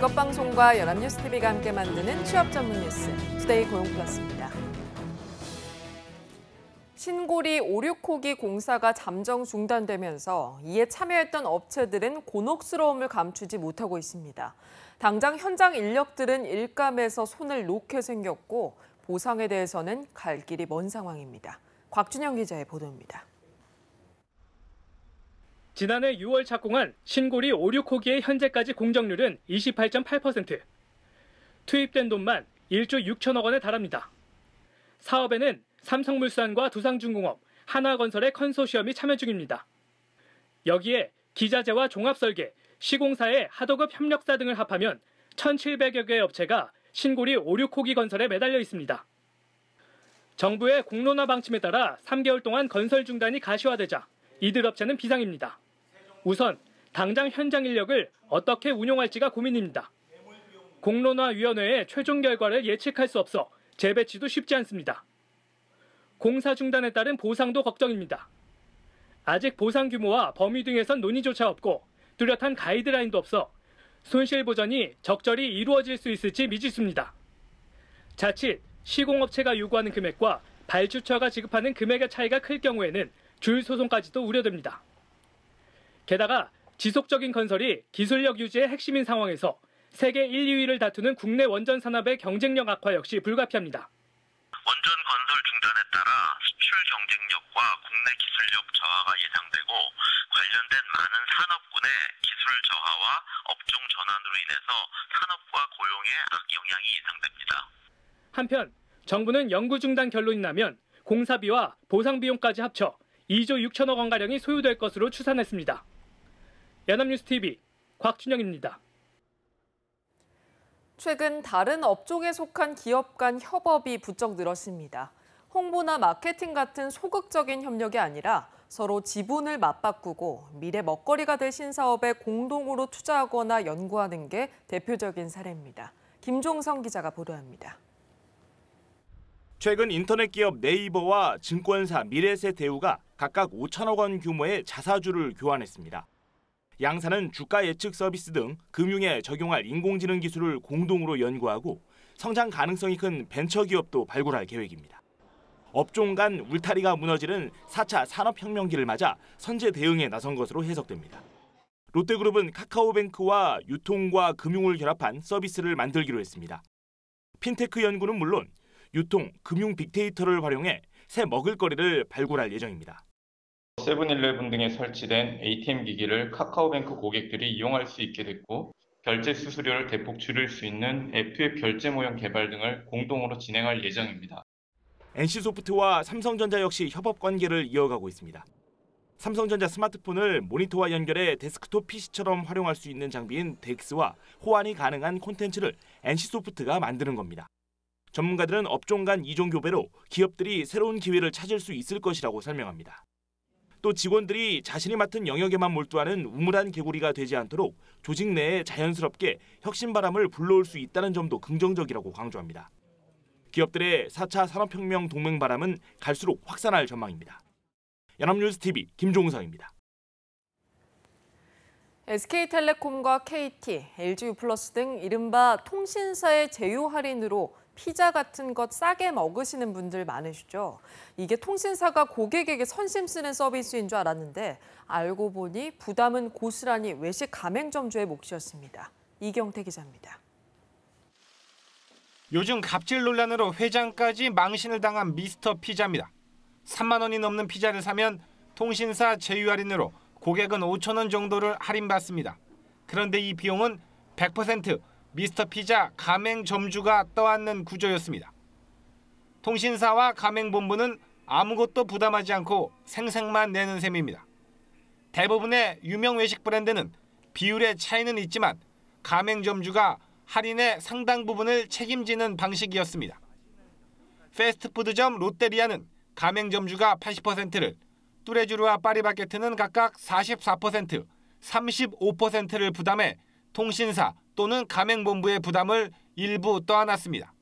직업방송과 연합뉴스TV가 함께 만드는 취업 전문 뉴스, 투데이 고용플러스입니다. 신고리 5,6호기 공사가 잠정 중단되면서 이에 참여했던 업체들은 곤혹스러움을 감추지 못하고 있습니다. 당장 현장 인력들은 일감에서 손을 놓게 생겼고 보상에 대해서는 갈 길이 먼 상황입니다. 곽준영 기자의 보도입니다. 지난해 6월 착공한 신고리 5,6호기의 현재까지 공정률은 28.8%. 투입된 돈만 1조 6천억 원에 달합니다. 사업에는 삼성물산과 두산중공업, 하나건설의 컨소시엄이 참여 중입니다. 여기에 기자재와 종합설계, 시공사의 하도급 협력사 등을 합하면 1,700여 개의 업체가 신고리 5,6호기 건설에 매달려 있습니다. 정부의 공론화 방침에 따라 3개월 동안 건설 중단이 가시화되자 이들 업체는 비상입니다. 우선 당장 현장 인력을 어떻게 운용할지가 고민입니다. 공론화위원회의 최종 결과를 예측할 수 없어 재배치도 쉽지 않습니다. 공사 중단에 따른 보상도 걱정입니다. 아직 보상 규모와 범위 등에선 논의조차 없고 뚜렷한 가이드라인도 없어 손실 보전이 적절히 이루어질 수 있을지 미지수입니다. 자칫 시공업체가 요구하는 금액과 발주처가 지급하는 금액의 차이가 클 경우에는 줄 소송까지도 우려됩니다. 게다가 지속적인 건설이 기술력 유지의 핵심인 상황에서 세계 1, 2위를 다투는 국내 원전 산업의 경쟁력 악화 역시 불가피합니다. 원전 건설 중단에 따라 수출 경쟁력과 국내 기술력 저하가 예상되고 관련된 많은 산업군의 기술 저하와 업종 전환으로 인해서 산업과 고용에 악영향이 예상됩니다. 한편 정부는 연구 중단 결론이 나면 공사비와 보상 비용까지 합쳐 2조 6천억 원가량이 소요될 것으로 추산했습니다. 연합뉴스TV 곽준영입니다. 최근 다른 업종에 속한 기업 간 협업이 부쩍 늘었습니다. 홍보나 마케팅 같은 소극적인 협력이 아니라 서로 지분을 맞바꾸고 미래 먹거리가 될 신사업에 공동으로 투자하거나 연구하는 게 대표적인 사례입니다. 김종성 기자가 보도합니다. 최근 인터넷 기업 네이버와 증권사 미래세대우가 각각 5천억 원 규모의 자사주를 교환했습니다. 양사는 주가 예측 서비스 등 금융에 적용할 인공지능 기술을 공동으로 연구하고 성장 가능성이 큰 벤처 기업도 발굴할 계획입니다. 업종 간 울타리가 무너지는 4차 산업혁명기를 맞아 선제 대응에 나선 것으로 해석됩니다. 롯데그룹은 카카오뱅크와 유통과 금융을 결합한 서비스를 만들기로 했습니다. 핀테크 연구는 물론 유통, 금융 빅데이터를 활용해 새 먹을거리를 발굴할 예정입니다. 세븐일레븐 등에 설치된 ATM 기기를 카카오뱅크 고객들이 이용할 수 있게 됐고 결제 수수료를 대폭 줄일 수 있는 앱투앱 결제 모형 개발 등을 공동으로 진행할 예정입니다. NC소프트와 삼성전자 역시 협업 관계를 이어가고 있습니다. 삼성전자 스마트폰을 모니터와 연결해 데스크톱 PC처럼 활용할 수 있는 장비인 덱스와 호환이 가능한 콘텐츠를 NC소프트가 만드는 겁니다. 전문가들은 업종 간 이종 교배로 기업들이 새로운 기회를 찾을 수 있을 것이라고 설명합니다. 또 직원들이 자신이 맡은 영역에만 몰두하는 우물안 개구리가 되지 않도록 조직 내에 자연스럽게 혁신 바람을 불러올 수 있다는 점도 긍정적이라고 강조합니다. 기업들의 4차 산업혁명 동맹 바람은 갈수록 확산할 전망입니다. 연합뉴스TV 김종성입니다. SK텔레콤과 KT, LG유플러스 등 이른바 통신사의 제휴 할인으로 피자 같은 것 싸게 먹으시는 분들 많으시죠? 이게 통신사가 고객에게 선심 쓰는 서비스인 줄 알았는데 알고 보니 부담은 고스란히 외식 가맹점주의 몫이었습니다. 이경태 기자입니다. 요즘 갑질 논란으로 회장까지 망신을 당한 미스터 피자입니다. 3만 원이 넘는 피자를 사면 통신사 제휴 할인으로 고객은 5천 원 정도를 할인받습니다. 그런데 이 비용은 100% 미스터 피자 가맹점주가 떠안는 구조였습니다. 통신사와 가맹본부는 아무것도 부담하지 않고 생색만 내는 셈입니다. 대부분의 유명 외식 브랜드는 비율의 차이는 있지만 가맹점주가 할인의 상당 부분을 책임지는 방식이었습니다. 패스트푸드점 롯데리아는 가맹점주가 80%를, 뚜레쥬르와 파리바게트는 각각 44%, 35%를 부담해 통신사 또는 가맹본부의 부담을 일부 떠안았습니다.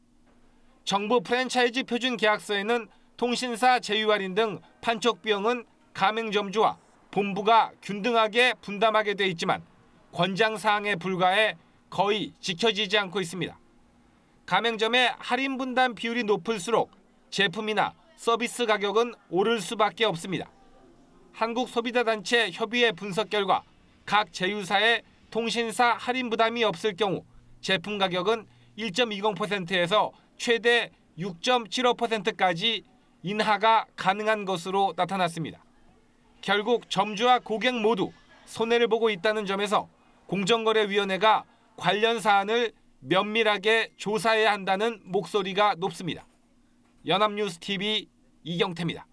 정부 프랜차이즈 표준 계약서에는 통신사 제휴 할인 등 판촉 비용은 가맹점주와 본부가 균등하게 분담하게 돼 있지만 권장 사항에 불과해 거의 지켜지지 않고 있습니다. 가맹점의 할인 분담 비율이 높을수록 제품이나 서비스 가격은 오를 수밖에 없습니다. 한국소비자단체 협의회 분석 결과 각 제휴사의 통신사 할인 부담이 없을 경우 제품 가격은 1.20%에서 최대 6.75%까지 인하가 가능한 것으로 나타났습니다. 결국 점주와 고객 모두 손해를 보고 있다는 점에서 공정거래위원회가 관련 사안을 면밀하게 조사해야 한다는 목소리가 높습니다. 연합뉴스TV 이경태입니다.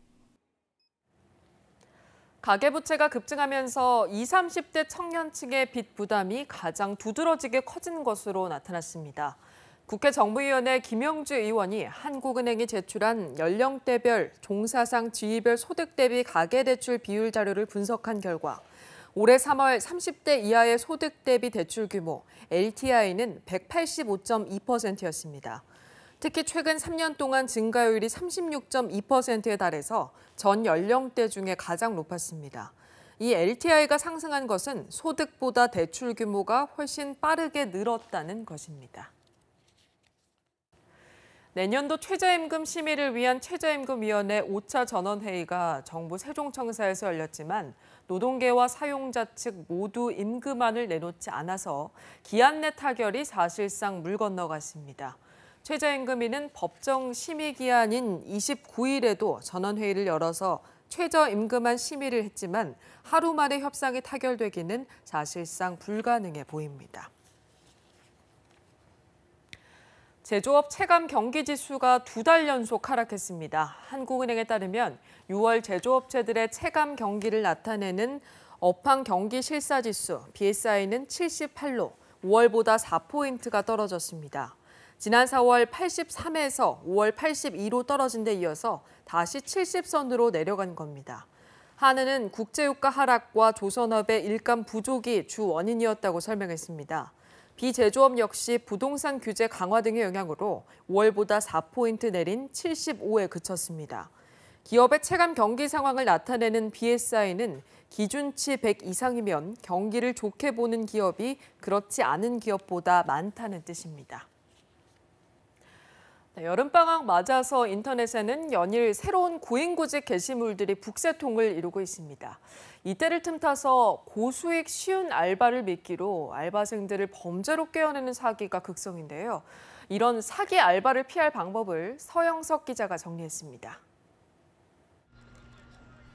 가계부채가 급증하면서 20, 30대 청년층의 빚 부담이 가장 두드러지게 커진 것으로 나타났습니다. 국회 정부위원회 김영주 의원이 한국은행이 제출한 연령대별, 종사상 지위별 소득 대비 가계대출 비율 자료를 분석한 결과 올해 3월 30대 이하의 소득 대비 대출 규모 LTI는 185.2%였습니다. 특히 최근 3년 동안 증가율이 36.2%에 달해서 전 연령대 중에 가장 높았습니다. 이 LTI가 상승한 것은 소득보다 대출 규모가 훨씬 빠르게 늘었다는 것입니다. 내년도 최저임금 심의를 위한 최저임금위원회 5차 전원회의가 정부 세종청사에서 열렸지만 노동계와 사용자 측 모두 임금안을 내놓지 않아서 기한 내 타결이 사실상 물 건너갔습니다. 최저임금위는 법정 심의 기한인 29일에도 전원회의를 열어서 최저임금안 심의를 했지만 하루 만에 협상이 타결되기는 사실상 불가능해 보입니다. 제조업 체감 경기지수가 2달 연속 하락했습니다. 한국은행에 따르면 6월 제조업체들의 체감 경기를 나타내는 업황 경기 실사지수 BSI는 78로 5월보다 4포인트가 떨어졌습니다. 지난 4월 83에서 5월 82로 떨어진 데 이어서 다시 70선으로 내려간 겁니다. 한은은 국제유가 하락과 조선업의 일감 부족이 주 원인이었다고 설명했습니다. 비제조업 역시 부동산 규제 강화 등의 영향으로 5월보다 4포인트 내린 75에 그쳤습니다. 기업의 체감 경기 상황을 나타내는 BSI는 기준치 100 이상이면 경기를 좋게 보는 기업이 그렇지 않은 기업보다 많다는 뜻입니다. 여름방학 맞아서 인터넷에는 연일 새로운 구인구직 게시물들이 북새통을 이루고 있습니다. 이때를 틈타서 고수익 쉬운 알바를 미끼로 알바생들을 범죄로 꿰어내는 사기가 극성인데요. 이런 사기 알바를 피할 방법을 서영석 기자가 정리했습니다.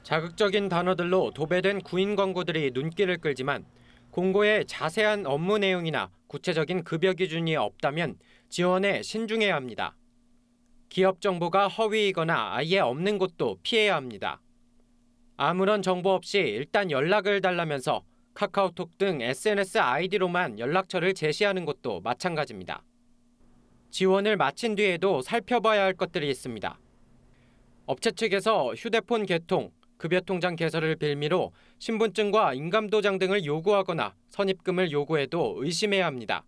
자극적인 단어들로 도배된 구인 광고들이 눈길을 끌지만 공고에 자세한 업무 내용이나 구체적인 급여 기준이 없다면 지원에 신중해야 합니다. 기업 정보가 허위이거나 아예 없는 곳도 피해야 합니다. 아무런 정보 없이 일단 연락을 달라면서 카카오톡 등 SNS 아이디로만 연락처를 제시하는 것도 마찬가지입니다. 지원을 마친 뒤에도 살펴봐야 할 것들이 있습니다. 업체 측에서 휴대폰 개통, 급여통장 개설을 빌미로 신분증과 인감도장 등을 요구하거나 선입금을 요구해도 의심해야 합니다.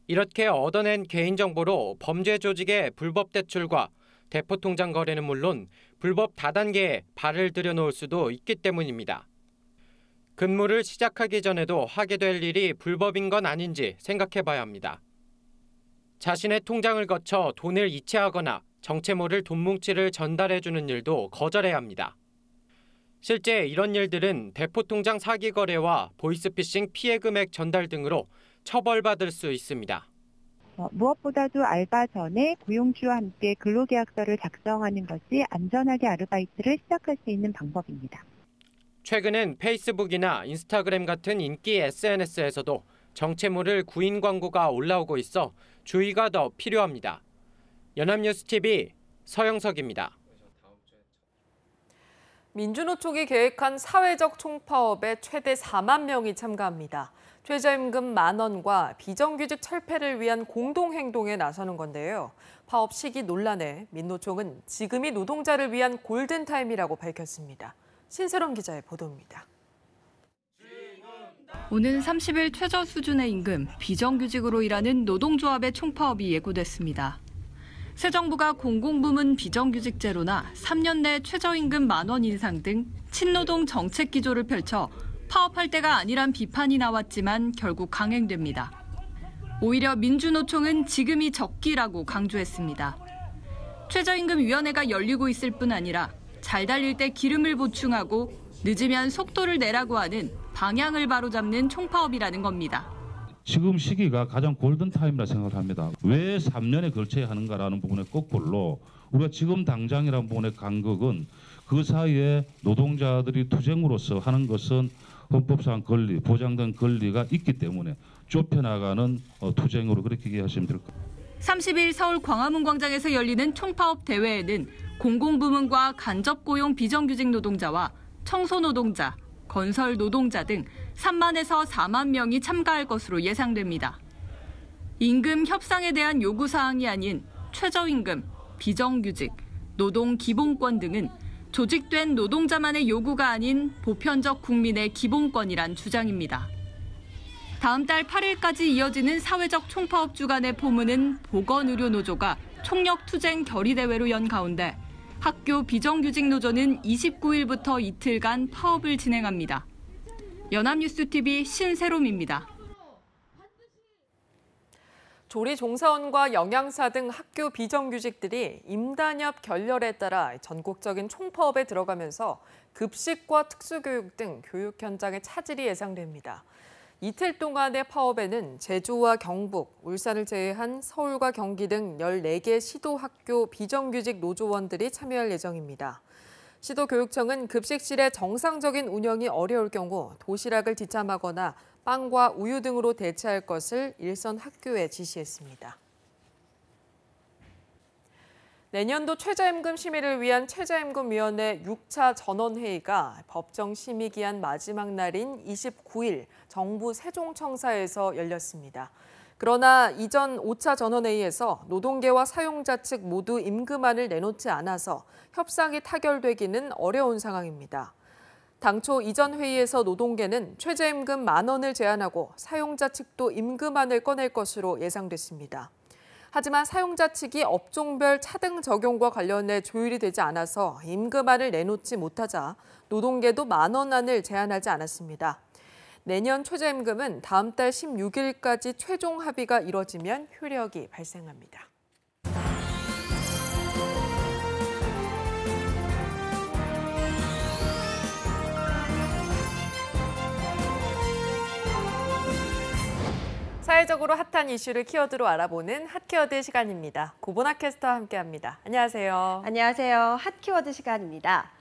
이렇게 얻어낸 개인정보로 범죄 조직의 불법 대출과 대포통장 거래는 물론 불법 다단계에 발을 들여놓을 수도 있기 때문입니다. 근무를 시작하기 전에도 하게 될 일이 불법인 건 아닌지 생각해봐야 합니다. 자신의 통장을 거쳐 돈을 이체하거나 정체 모를 돈뭉치를 전달해주는 일도 거절해야 합니다. 실제 이런 일들은 대포통장 사기 거래와 보이스피싱 피해 금액 전달 등으로 처벌받을 수 있습니다. 무엇보다도 알바 전에 고용주와 함께 근로계약서를 작성하는 것이 안전하게 아르바이트를 시작할 수 있는 방법입니다. 최근엔 페이스북이나 인스타그램 같은 인기 SNS에서도 정체 모를 구인 광고가 올라오고 있어 주의가 더 필요합니다. 연합뉴스TV 서영석입니다. 민주노총이 계획한 사회적 총파업에 최대 4만 명이 참가합니다. 최저임금 10,000원과 비정규직 철폐를 위한 공동행동에 나서는 건데요. 파업 시기 논란에 민노총은 지금이 노동자를 위한 골든타임이라고 밝혔습니다. 신세롬 기자의 보도입니다. 오는 30일 최저 수준의 임금, 비정규직으로 일하는 노동조합의 총파업이 예고됐습니다. 새 정부가 공공부문 비정규직제로나 3년 내 최저임금 10,000원 인상 등 친노동 정책 기조를 펼쳐 파업할 때가 아니란 비판이 나왔지만 결국 강행됩니다. 오히려 민주노총은 지금이 적기라고 강조했습니다. 최저임금위원회가 열리고 있을 뿐 아니라 잘 달릴 때 기름을 보충하고 늦으면 속도를 내라고 하는 방향을 바로잡는 총파업이라는 겁니다. 지금 시기가 가장 골든타임이라 생각을 합니다. 왜 3년에 걸쳐야 하는가라는 부분에 거꾸로 우리가 지금 당장이라는 부분의 간극은 그 사이에 노동자들이 투쟁으로서 하는 것은 헌법상 권리, 보장된 권리가 있기 때문에 좁혀나가는 투쟁으로 그렇게 이해하시면 될 것 같습니다. 30일 서울 광화문 광장에서 열리는 총파업 대회에는 공공부문과 간접고용 비정규직 노동자와 청소노동자, 건설 노동자 등 3만에서 4만 명이 참가할 것으로 예상됩니다. 임금 협상에 대한 요구사항이 아닌 최저임금, 비정규직, 노동 기본권 등은 조직된 노동자만의 요구가 아닌 보편적 국민의 기본권이란 주장입니다. 다음 달 8일까지 이어지는 사회적 총파업 주간의 포문은 보건의료노조가 총력투쟁 결의대회로 연 가운데 학교 비정규직 노조는 29일부터 이틀간 파업을 진행합니다. 연합뉴스TV 신세롬입니다. 조리 종사원과 영양사 등 학교 비정규직들이 임단협 결렬에 따라 전국적인 총파업에 들어가면서 급식과 특수교육 등 교육 현장의 차질이 예상됩니다. 이틀 동안의 파업에는 제주와 경북, 울산을 제외한 서울과 경기 등 14개 시도학교 비정규직 노조원들이 참여할 예정입니다. 시도교육청은 급식실의 정상적인 운영이 어려울 경우 도시락을 지참하거나 빵과 우유 등으로 대체할 것을 일선 학교에 지시했습니다. 내년도 최저임금 심의를 위한 최저임금위원회 6차 전원회의가 법정 심의 기한 마지막 날인 29일 정부 세종청사에서 열렸습니다. 그러나 이전 5차 전원회의에서 노동계와 사용자 측 모두 임금안을 내놓지 않아서 협상이 타결되기는 어려운 상황입니다. 당초 이전 회의에서 노동계는 최저임금 10,000원을 제안하고 사용자 측도 임금안을 꺼낼 것으로 예상됐습니다. 하지만 사용자 측이 업종별 차등 적용과 관련해 조율이 되지 않아서 임금안을 내놓지 못하자 노동계도 10,000원안을 제안하지 않았습니다. 내년 최저임금은 다음 달 16일까지 최종 합의가 이뤄지면 효력이 발생합니다. 사회적으로 핫한 이슈를 키워드로 알아보는 핫키워드 시간입니다. 고보나 캐스터와 함께합니다. 안녕하세요. 안녕하세요. 핫키워드 시간입니다.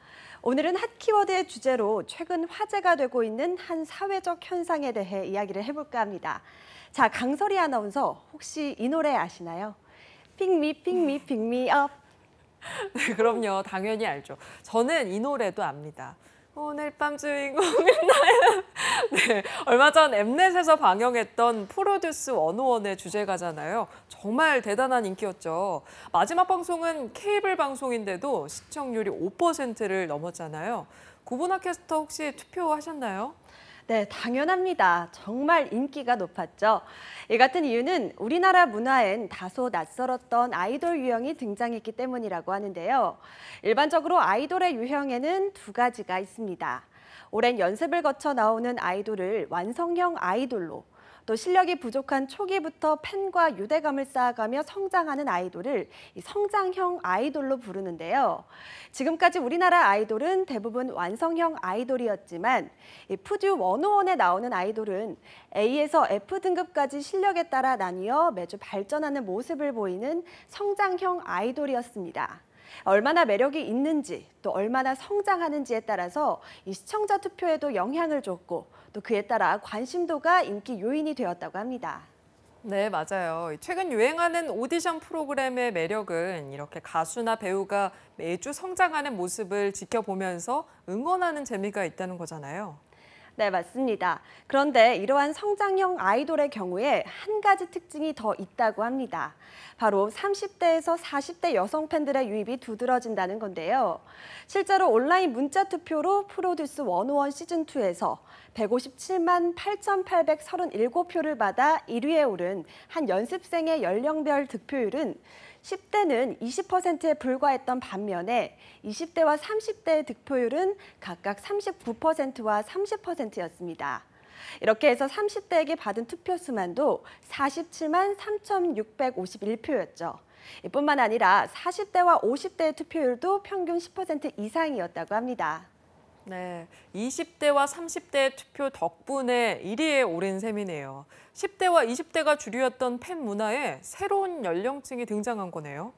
오늘은 핫키워드의 주제로 최근 화제가 되고 있는 한 사회적 현상에 대해 이야기를 해볼까 합니다. 자, 강설이 아나운서 혹시 이 노래 아시나요? Pick me, pick me, pick me up. 네, 그럼요. 당연히 알죠. 저는 이 노래도 압니다. 오늘 밤 주인공은 나야. 네, 얼마 전 엠넷에서 방영했던 프로듀스 101의 주제가잖아요. 정말 대단한 인기였죠. 마지막 방송은 케이블 방송인데도 시청률이 5%를 넘었잖아요. 구보나 캐스터 혹시 투표하셨나요? 네, 당연합니다. 정말 인기가 높았죠. 이 같은 이유는 우리나라 문화엔 다소 낯설었던 아이돌 유형이 등장했기 때문이라고 하는데요. 일반적으로 아이돌의 유형에는 두 가지가 있습니다. 오랜 연습을 거쳐 나오는 아이돌을 완성형 아이돌로, 또 실력이 부족한 초기부터 팬과 유대감을 쌓아가며 성장하는 아이돌을 성장형 아이돌로 부르는데요. 지금까지 우리나라 아이돌은 대부분 완성형 아이돌이었지만 푸듀 101에 나오는 아이돌은 A에서 F 등급까지 실력에 따라 나뉘어 매주 발전하는 모습을 보이는 성장형 아이돌이었습니다. 얼마나 매력이 있는지 또 얼마나 성장하는지에 따라서 이 시청자 투표에도 영향을 줬고 또 그에 따라 관심도가 인기 요인이 되었다고 합니다. 네, 맞아요. 최근 유행하는 오디션 프로그램의 매력은 이렇게 가수나 배우가 매주 성장하는 모습을 지켜보면서 응원하는 재미가 있다는 거잖아요. 네, 맞습니다. 그런데 이러한 성장형 아이돌의 경우에 한 가지 특징이 더 있다고 합니다. 바로 30대에서 40대 여성 팬들의 유입이 두드러진다는 건데요. 실제로 온라인 문자 투표로 프로듀스 101 시즌2에서 157만 8,837표를 받아 1위에 오른 한 연습생의 연령별 득표율은 10대는 20%에 불과했던 반면에 20대와 30대의 득표율은 각각 39%와 30%였습니다. 이렇게 해서 30대에게 받은 투표 수만도 47만 3,651표였죠. 뿐만 아니라 40대와 50대의 투표율도 평균 10% 이상이었다고 합니다. 네, 20대와 30대의 투표 덕분에 1위에 오른 셈이네요. 10대와 20대가 주류였던 팬 문화에 새로운 연령층이 등장한 거네요.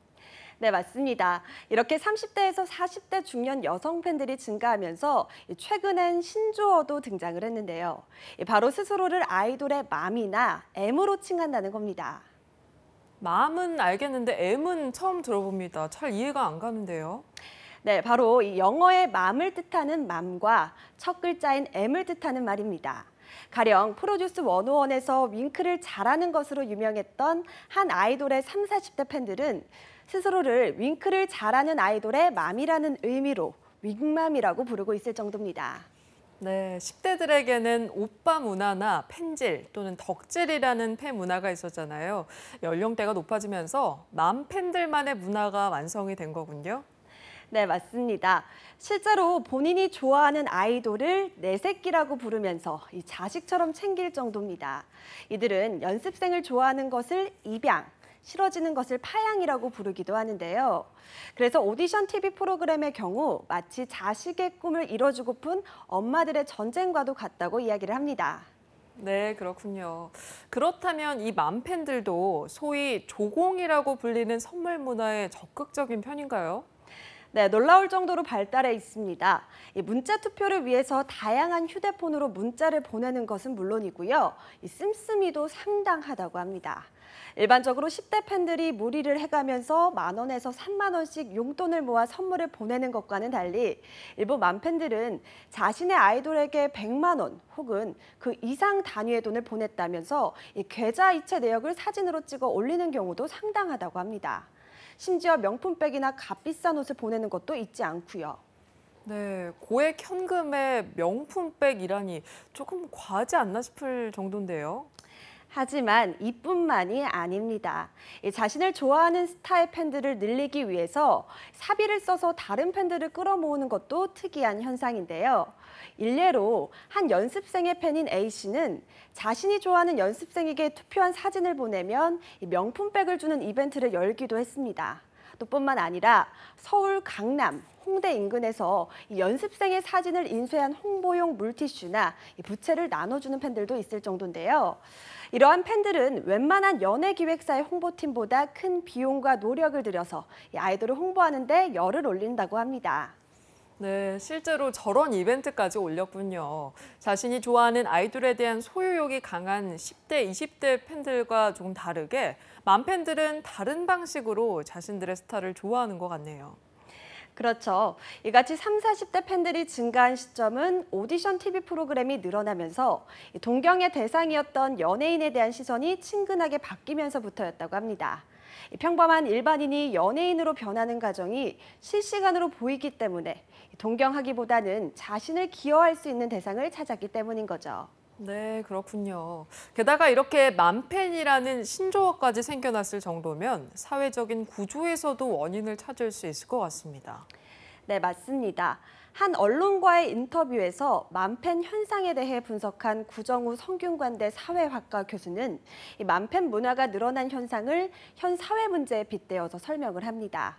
네, 맞습니다. 이렇게 30대에서 40대 중년 여성 팬들이 증가하면서 최근엔 신조어도 등장을 했는데요. 바로 스스로를 아이돌의 맘이나 M으로 칭한다는 겁니다. 맘은 알겠는데 M은 처음 들어봅니다. 잘 이해가 안 가는데요. 네, 바로 이 영어의 맘을 뜻하는 맘과 첫 글자인 M을 뜻하는 말입니다. 가령 프로듀스 101에서 윙크를 잘하는 것으로 유명했던 한 아이돌의 30, 40대 팬들은 스스로를 윙크를 잘하는 아이돌의 맘이라는 의미로 윙맘이라고 부르고 있을 정도입니다. 네, 10대들에게는 오빠 문화나 팬질 또는 덕질이라는 팬 문화가 있었잖아요. 연령대가 높아지면서 맘 팬들만의 문화가 완성이 된 거군요. 네, 맞습니다. 실제로 본인이 좋아하는 아이돌을 내 새끼라고 부르면서 이 자식처럼 챙길 정도입니다. 이들은 연습생을 좋아하는 것을 입양, 싫어지는 것을 파양이라고 부르기도 하는데요. 그래서 오디션 TV 프로그램의 경우 마치 자식의 꿈을 이뤄주고픈 엄마들의 전쟁과도 같다고 이야기를 합니다. 네, 그렇군요. 그렇다면 이 맘팬들도 소위 조공이라고 불리는 선물 문화에 적극적인 편인가요? 네, 놀라울 정도로 발달해 있습니다. 이 문자 투표를 위해서 다양한 휴대폰으로 문자를 보내는 것은 물론이고요. 이 씀씀이도 상당하다고 합니다. 일반적으로 10대 팬들이 무리를 해가면서 10,000원에서 30,000원씩 용돈을 모아 선물을 보내는 것과는 달리 일부 맘팬들은 자신의 아이돌에게 100만 원 혹은 그 이상 단위의 돈을 보냈다면서 이 계좌 이체 내역을 사진으로 찍어 올리는 경우도 상당하다고 합니다. 심지어 명품백이나 값비싼 옷을 보내는 것도 잊지 않고요. 네, 고액 현금에 명품백이라니 조금 과하지 않나 싶을 정도인데요. 하지만 이뿐만이 아닙니다. 자신을 좋아하는 스타의 팬들을 늘리기 위해서 사비를 써서 다른 팬들을 끌어모으는 것도 특이한 현상인데요. 일례로 한 연습생의 팬인 A씨는 자신이 좋아하는 연습생에게 투표한 사진을 보내면 명품백을 주는 이벤트를 열기도 했습니다. 또 뿐만 아니라 서울, 강남, 홍대 인근에서 연습생의 사진을 인쇄한 홍보용 물티슈나 부채를 나눠주는 팬들도 있을 정도인데요. 이러한 팬들은 웬만한 연예기획사의 홍보팀보다 큰 비용과 노력을 들여서 아이돌을 홍보하는 데 열을 올린다고 합니다. 네, 실제로 저런 이벤트까지 올렸군요. 자신이 좋아하는 아이돌에 대한 소유욕이 강한 10대, 20대 팬들과 조금 다르게 맘팬들은 다른 방식으로 자신들의 스타를 좋아하는 것 같네요. 그렇죠. 이같이 30, 40대 팬들이 증가한 시점은 오디션 TV 프로그램이 늘어나면서 동경의 대상이었던 연예인에 대한 시선이 친근하게 바뀌면서부터였다고 합니다. 평범한 일반인이 연예인으로 변하는 과정이 실시간으로 보이기 때문에 동경하기보다는 자신을 기여할 수 있는 대상을 찾았기 때문인 거죠. 네, 그렇군요. 게다가 이렇게 맘팬이라는 신조어까지 생겨났을 정도면 사회적인 구조에서도 원인을 찾을 수 있을 것 같습니다. 네, 맞습니다. 한 언론과의 인터뷰에서 맘팬 현상에 대해 분석한 구정우 성균관대 사회학과 교수는 이 맘팬 문화가 늘어난 현상을 현 사회 문제에 빗대어서 설명을 합니다.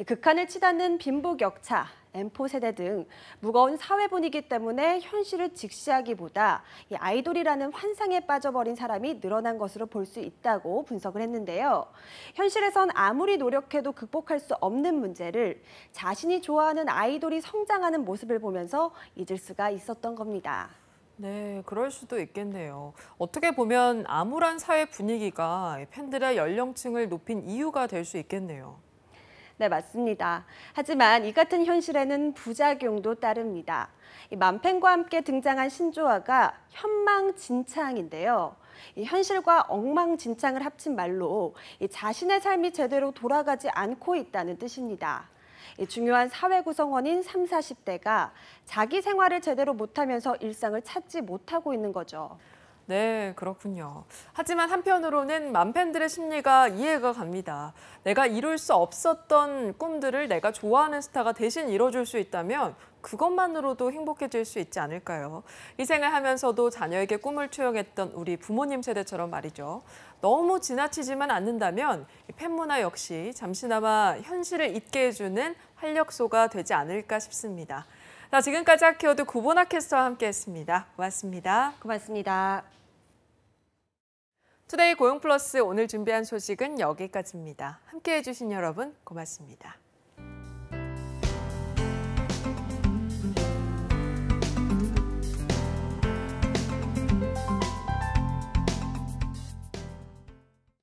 극한을 치닫는 빈부격차, M4 세대 등 무거운 사회 분위기 때문에 현실을 직시하기보다 이 아이돌이라는 환상에 빠져버린 사람이 늘어난 것으로 볼 수 있다고 분석을 했는데요. 현실에선 아무리 노력해도 극복할 수 없는 문제를 자신이 좋아하는 아이돌이 성장하는 모습을 보면서 잊을 수가 있었던 겁니다. 네, 그럴 수도 있겠네요. 어떻게 보면 암울한 사회 분위기가 팬들의 연령층을 높인 이유가 될 수 있겠네요. 네, 맞습니다. 하지만 이 같은 현실에는 부작용도 따릅니다. 이 맘팬과 함께 등장한 신조어가 현망진창인데요. 이 현실과 엉망진창을 합친 말로 이 자신의 삶이 제대로 돌아가지 않고 있다는 뜻입니다. 이 중요한 사회 구성원인 30, 40대가 자기 생활을 제대로 못하면서 일상을 찾지 못하고 있는 거죠. 네, 그렇군요. 하지만 한편으로는 맘팬들의 심리가 이해가 갑니다. 내가 이룰 수 없었던 꿈들을 내가 좋아하는 스타가 대신 이뤄줄 수 있다면 그것만으로도 행복해질 수 있지 않을까요? 희생을 하면서도 자녀에게 꿈을 투영했던 우리 부모님 세대처럼 말이죠. 너무 지나치지만 않는다면 팬문화 역시 잠시나마 현실을 잊게 해주는 활력소가 되지 않을까 싶습니다. 자, 지금까지 하키워드 구보나 캐스터와 함께했습니다. 고맙습니다. 고맙습니다. 투데이 고용플러스 오늘 준비한 소식은 여기까지입니다. 함께해 주신 여러분 고맙습니다.